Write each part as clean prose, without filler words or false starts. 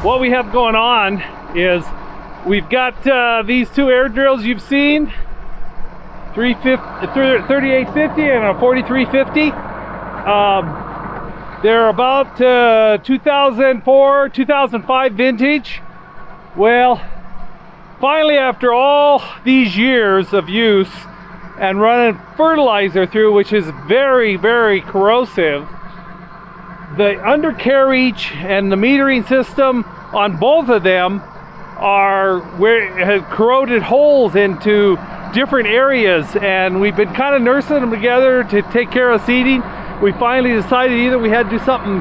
what we have going on is we've got these two air drills you've seen, 3850 and a 4350. They're about 2004, 2005 vintage. Well, finally, after all these years of use and running fertilizer through, which is very, very corrosive, the undercarriage and the metering system on both of them are where it has corroded holes into different areas, and we've been kind of nursing them together to take care of seeding. We finally decided either we had to do something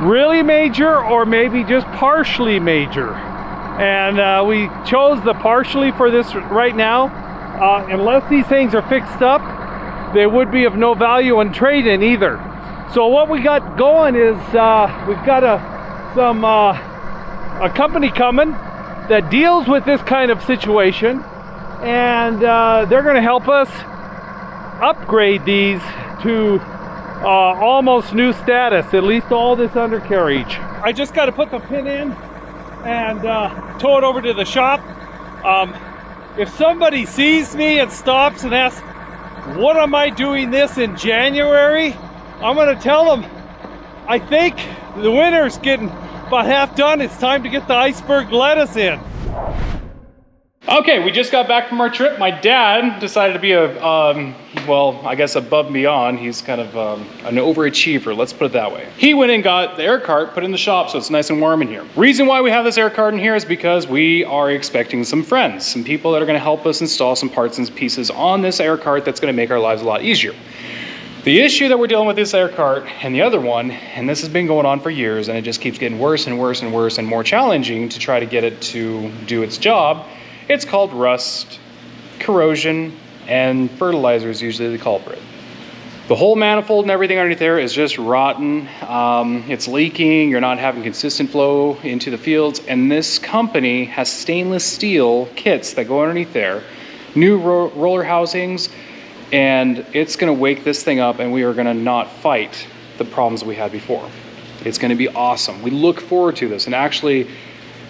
really major or maybe just partially major, and we chose the partially for this right now. Unless these things are fixed up, they would be of no value in trade-in either. So what we got going is we've got a company coming that deals with this kind of situation, and they're going to help us upgrade these to almost new status, at least all this undercarriage. I just got to put the pin in and tow it over to the shop. If somebody sees me and stops and asks, what am I doing this in January? I'm going to tell them, I think the winter's getting about half done. It's time to get the iceberg lettuce in. Okay, we just got back from our trip. My dad decided to be well, I guess above and beyond. He's kind of an overachiever, let's put it that way. He went and got the air cart put in the shop so it's nice and warm in here. Reason why we have this air cart in here is because we are expecting some friends, some people that are gonna help us install some parts and pieces on this air cart that's gonna make our lives a lot easier. The issue that we're dealing with this air cart and the other one, and this has been going on for years, and it just keeps getting worse and worse and worse and more challenging to try to get it to do its job. It's called rust, corrosion, and fertilizer is usually the culprit. The whole manifold and everything underneath there is just rotten. It's leaking, you're not having consistent flow into the fields, and this company has stainless steel kits that go underneath there, new roller housings, and it's gonna wake this thing up, and we are gonna not fight the problems we had before. It's gonna be awesome. We look forward to this, and actually,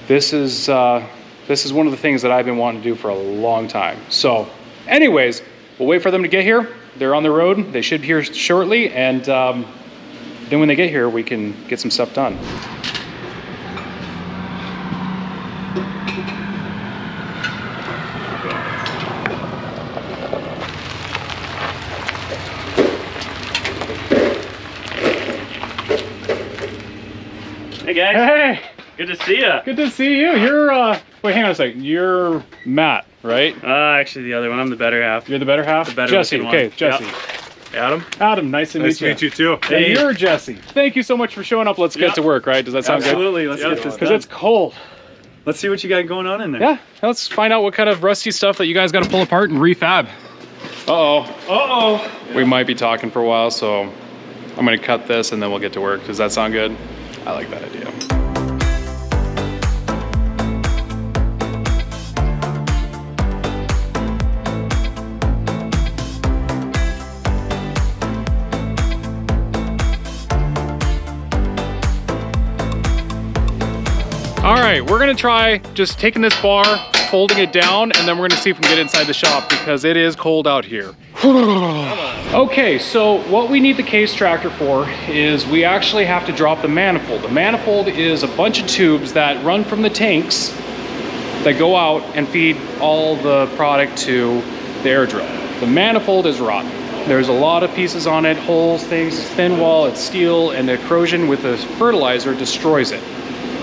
this is one of the things that I've been wanting to do for a long time. So anyways, we'll wait for them to get here. They're on the road. They should be here shortly. And then when they get here, we can get some stuff done. Hey guys. Hey. Good to see you. Good to see you. You're, wait, hang on a second. You're Matt, right? Actually the other one. I'm the better half. You're the better half? The better Jesse, okay, one. Jesse. Yep. Adam? Adam, nice to meet you. Nice to meet you too. Hey. Hey. You're Jesse. Thank you so much for showing up. Let's get to work, right? Does that sound Absolutely. Let's Yep. get this good? Because done. it's cold. Let's see what you got going on in there. Yeah, let's find out what kind of rusty stuff that you guys got to pull apart and refab. Uh-oh. We might be talking for a while, so I'm going to cut this and then we'll get to work. Does that sound good? I like that idea. All right, we're gonna try just taking this bar, folding it down, and then we're gonna see if we can get inside the shop because it is cold out here. Okay, so what we need the case tractor for is we actually have to drop the manifold. The manifold is a bunch of tubes that run from the tanks that go out and feed all the product to the air drill. The manifold is rotten. There's a lot of pieces on it, holes, things, thin wall, it's steel, and the corrosion with the fertilizer destroys it.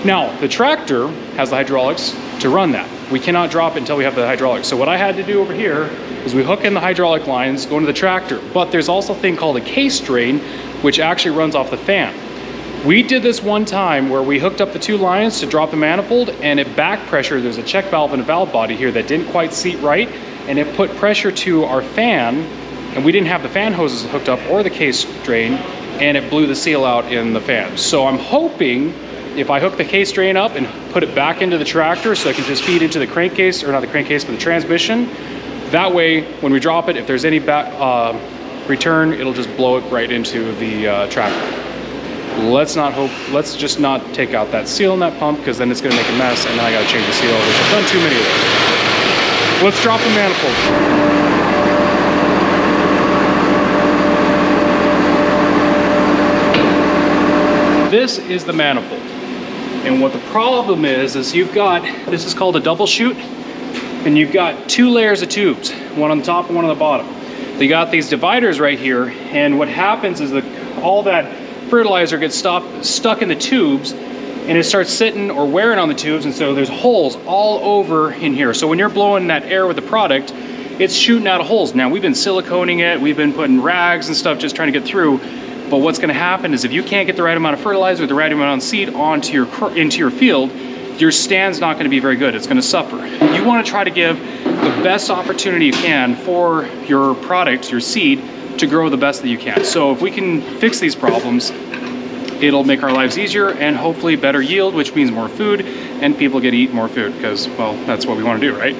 Now, the tractor has the hydraulics to run that. We cannot drop it until we have the hydraulics. So what I had to do over here is we hook in the hydraulic lines, go into the tractor. But there's also a thing called a case drain, which actually runs off the fan. We did this one time where we hooked up the two lines to drop the manifold, and it back pressure, there's a check valve and a valve body here that didn't quite seat right, and it put pressure to our fan, and we didn't have the fan hoses hooked up or the case drain, and it blew the seal out in the fan. So I'm hoping if I hook the case drain up and put it back into the tractor so it can just feed into the crankcase, or not the crankcase, but the transmission, that way when we drop it, if there's any return, it'll just blow it right into the tractor. let's just not take out that seal in that pump, because then it's gonna make a mess, and then I gotta change the seal, which I've done too many of those. Let's drop the manifold. This is the manifold. And what the problem is you've got, this is called a double chute, and you've got 2 layers of tubes, one on the top and one on the bottom. You got these dividers right here, and what happens is that all that fertilizer gets stuck in the tubes, and it starts sitting or wearing on the tubes, and so there's holes all over in here. So when you're blowing that air with the product, it's shooting out of holes. Now, we've been siliconing it, we've been putting rags and stuff just trying to get through, but what's gonna happen is if you can't get the right amount of fertilizer, the right amount of seed into your field, your stand's not gonna be very good, it's gonna suffer. You wanna try to give the best opportunity you can for your product, your seed, to grow the best that you can. So if we can fix these problems, it'll make our lives easier and hopefully better yield, which means more food, and people get to eat more food because, well, that's what we want to do, right?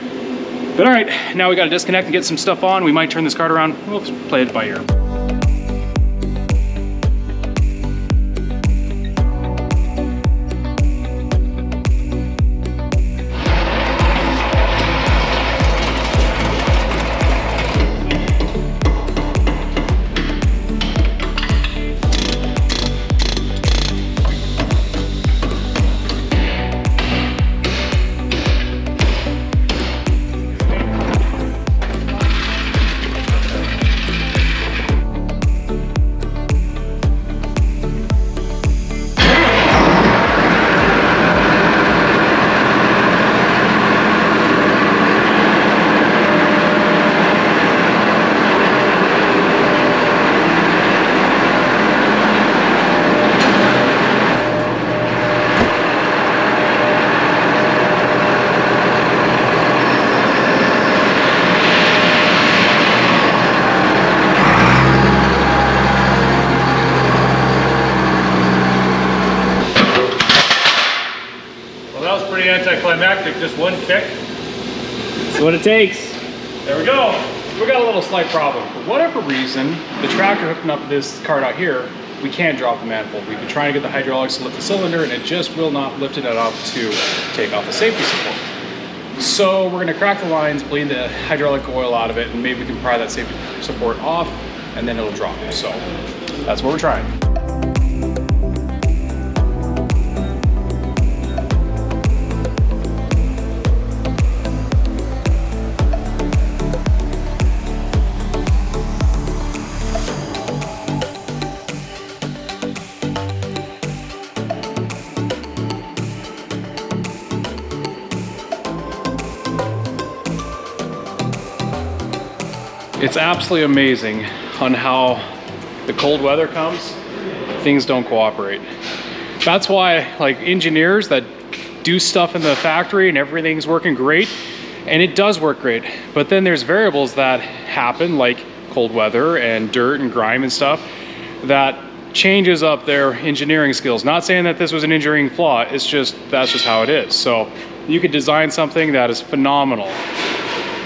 But all right, now we got to disconnect and get some stuff on. We might turn this cart around. We'll just play it by ear. Anticlimactic, just one kick. That's what it takes. There we go. We got a little slight problem. For whatever reason, the tractor hooking up this cart out here, we can't drop the manifold. We've been trying to get the hydraulics to lift the cylinder, and it just will not lift it enough to take off the safety support. So we're gonna crack the lines, bleed the hydraulic oil out of it, and maybe we can pry that safety support off, and then it'll drop. So that's what we're trying. It's absolutely amazing on how the cold weather comes, things don't cooperate. That's why, like, engineers that do stuff in the factory and everything's working great, and it does work great, but then there's variables that happen, like cold weather and dirt and grime and stuff, that changes up their engineering skills. Not saying that this was an engineering flaw, it's just, that's just how it is. So you could design something that is phenomenal,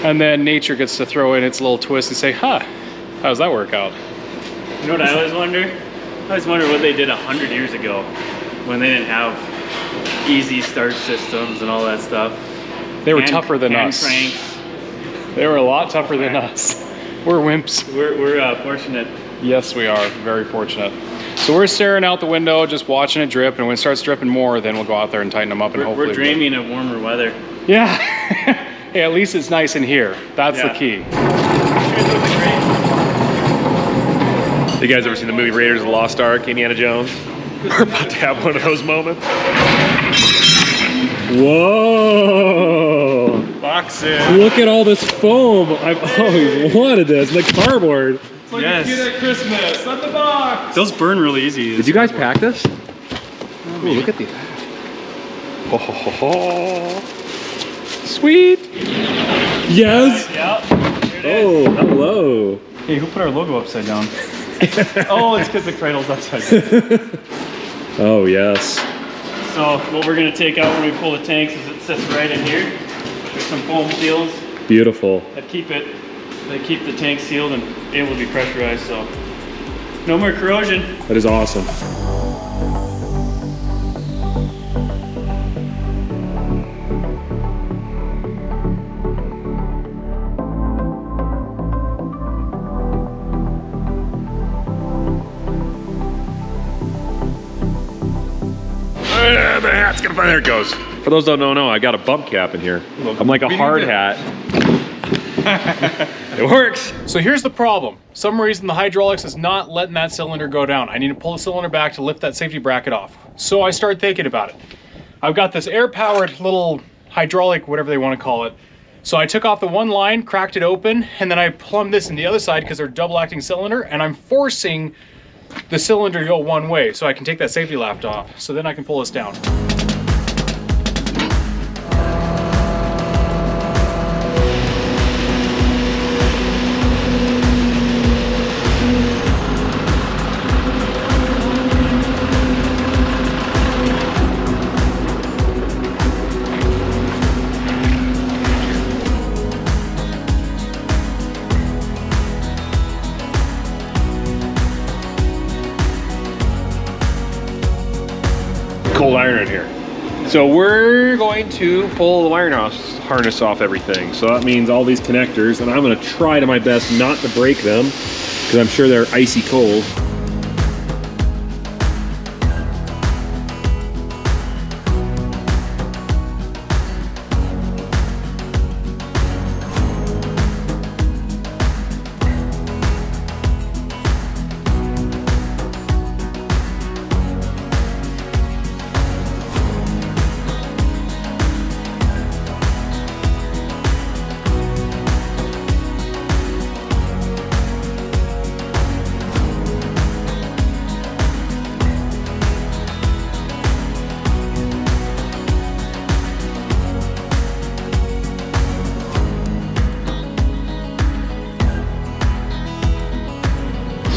and then nature gets to throw in its little twist and say, huh, how does that work out? You know what I always wonder? I always wonder what they did 100 years ago when they didn't have easy start systems and all that stuff. They were tougher than hand us. cranks. They were a lot tougher than us. We're wimps. We're fortunate. Yes, we are. Very fortunate. So we're staring out the window, just watching it drip, and when it starts dripping more, then we'll go out there and tighten them up, and hopefully... We're dreaming of warmer weather. Yeah. Hey, at least it's nice in here. That's the key. You guys ever seen the movie Raiders of the Lost Ark, Indiana Jones? We're about to have one of those moments. Whoa! Boxes. Look at all this foam. I've always wanted this. The cardboard. It's like you get at Christmas on the box. Those burn really easy. Did you guys pack this? Ooh, look at these. Ho, ho, ho, ho. Sweet. Yes. Yep. Oh, hello. Hey, who put our logo upside down? Oh, it's because the cradle's upside down. Oh, yes. So what we're going to take out when we pull the tanks is it sits right in here. There's some foam seals Beautiful. that keep the tank sealed and able to be pressurized. So no more corrosion. That is awesome. the hat's gonna fly. There it goes. For those that don't know, I got a bump cap in here. I'm like a hard hat. It works. So here's the problem. For some reason the hydraulics is not letting that cylinder go down. I need to pull the cylinder back to lift that safety bracket off. So I started thinking about it. I've got this air-powered little hydraulic, whatever they want to call it. So I took off the one line, cracked it open, and then I plumbed this in the other side because they're double-acting cylinder, and I'm forcing the cylinder to go one way so I can take that safety laft off. So then I can pull this down. Cold iron in here. So we're going to pull the wiring harness off everything. So that means all these connectors, and I'm gonna try to my best not to break them because I'm sure they're icy cold.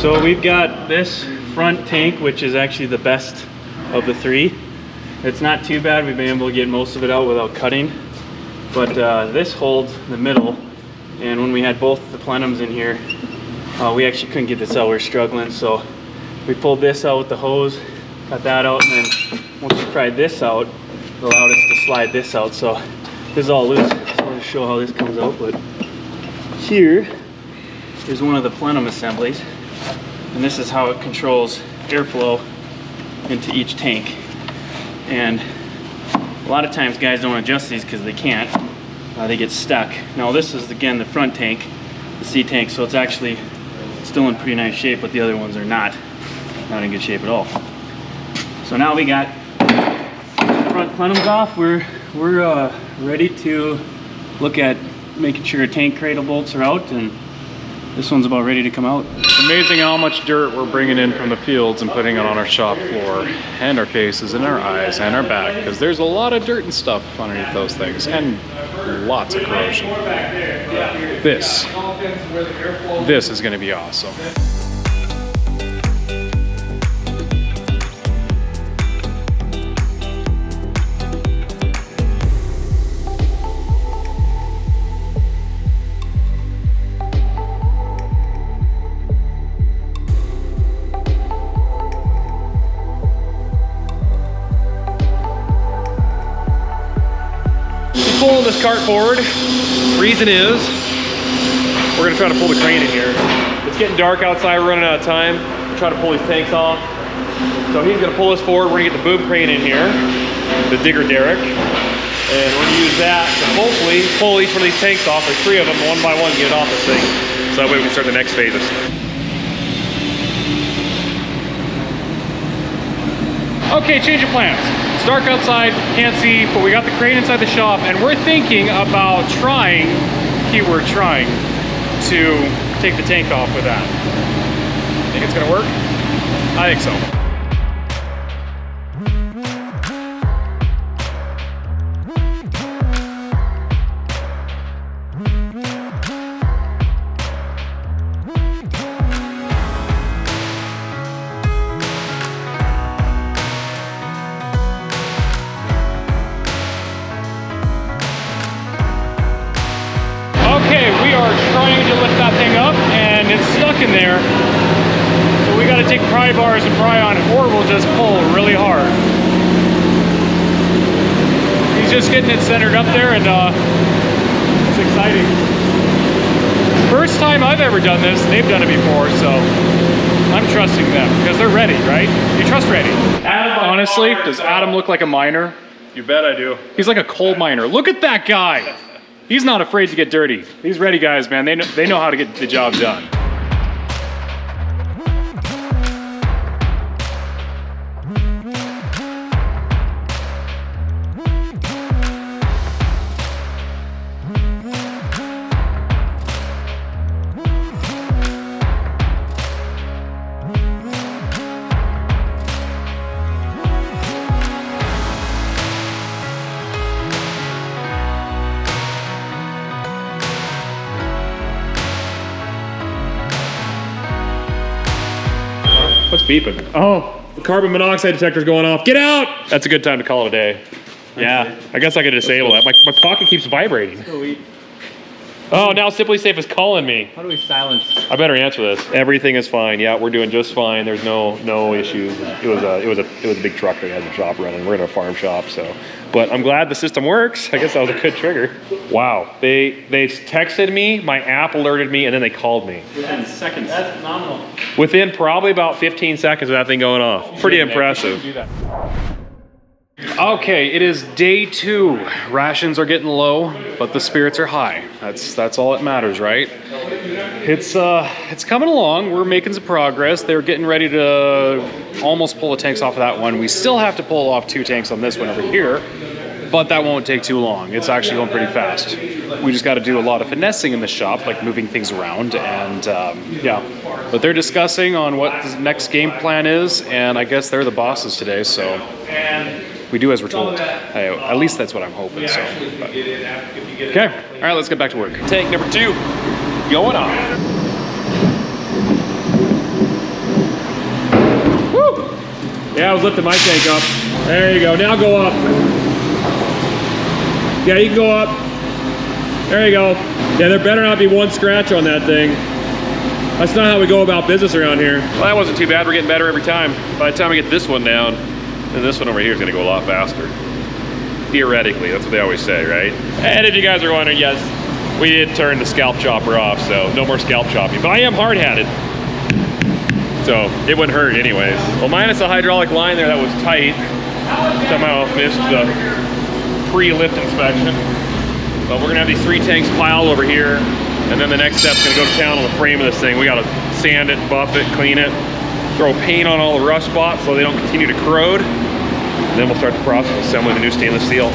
So we've got this front tank, which is actually the best of the three. It's not too bad. We've been able to get most of it out without cutting. But this holds the middle. And when we had both the plenums in here, we actually couldn't get this out. We're struggling. So we pulled this out with the hose, got that out, and then once we pried this out, it allowed us to slide this out. So this is all loose. So I'll just show how this comes out. But here is one of the plenum assemblies. And this is how it controls airflow into each tank. And a lot of times guys don't adjust these because they can't. They get stuck. Now this is again the front tank, the C tank, so it's actually still in pretty nice shape, but the other ones are not in good shape at all. So now we got front plenums off. We're ready to look at making sure tank cradle bolts are out, and this one's about ready to come out. It's amazing how much dirt we're bringing in from the fields and putting it on our shop floor and our faces and our eyes and our back, because there's a lot of dirt and stuff underneath those things and lots of corrosion. This is going to be awesome. Pulling this cart forward. Reason is we're gonna try to pull the crane in here. It's getting dark outside, we're running out of time. We're trying to pull these tanks off. So he's gonna pull us forward. We're gonna get the boom crane in here, the digger derrick, and we're gonna use that to hopefully pull each one of these tanks off. There's 3 of them, one by one, get it off this thing. So that way we can start the next phases. Okay, change of plans. It's dark outside, can't see, but we got the crane inside the shop, and we're thinking about trying, keyword trying, to take the tank off with that. Think it's gonna work? I think so. Trying to lift that thing up, and it's stuck in there. So we got to take pry bars and pry on it, or we'll just pull really hard. He's just getting it centered up there, and it's exciting. First time I've ever done this. They've done it before, so I'm trusting them because they're ready, right? You trust ready. On Honestly, does Adam look like a miner? You bet I do. He's like a coal miner. Look at that guy. He's not afraid to get dirty. These ready guys, man, they know how to get the job done. What's beeping? Oh, the carbon monoxide detector's going off. Get out! That's a good time to call it a day. Yeah. I guess I could disable that. My pocket keeps vibrating. Oh, now Simply Safe is calling me. How do we silence? I better answer this. Everything is fine. Yeah, we're doing just fine. There's no issues. It was a big truck that had the shop running. We're in a farm shop, so. But I'm glad the system works. I guess that was a good trigger. Wow. They texted me, my app alerted me, and then they called me. Within seconds. That's phenomenal. Within probably about 15 seconds of that thing going off. Pretty impressive. Okay, it is day 2. Rations are getting low, but the spirits are high. That's all that matters, right? It's coming along. We're making some progress. They're getting ready to almost pull the tanks off of that one. We still have to pull off 2 tanks on this one over here, but that won't take too long. It's actually going pretty fast. We just got to do a lot of finessing in the shop, like moving things around, and yeah. But they're discussing on what the next game plan is, and I guess they're the bosses today, so we do as we're told. At least that's what I'm hoping. So, okay, all right, let's get back to work. Tank number 2 going on. Woo! Yeah, I was lifting my tank up. There you go. Now go up. Yeah, you can go up. There you go. Yeah, there better not be one scratch on that thing. That's not how we go about business around here. Well, that wasn't too bad. We're getting better every time. By the time we get this one down, then this one over here is going to go a lot faster. Theoretically, that's what they always say, right? And if you guys are wondering, yes, we did turn the scalp chopper off, so no more scalp chopping. But I am hard-hatted, so it wouldn't hurt anyways. Well, minus the hydraulic line there that was tight. Somehow missed the pre-lift inspection. But we're gonna have these 3 tanks piled over here, and then the next step's gonna go to town on the frame of this thing. We gotta sand it, buff it, clean it, throw paint on all the rust spots so they don't continue to corrode. And then we'll start the process of assembling the new stainless steel.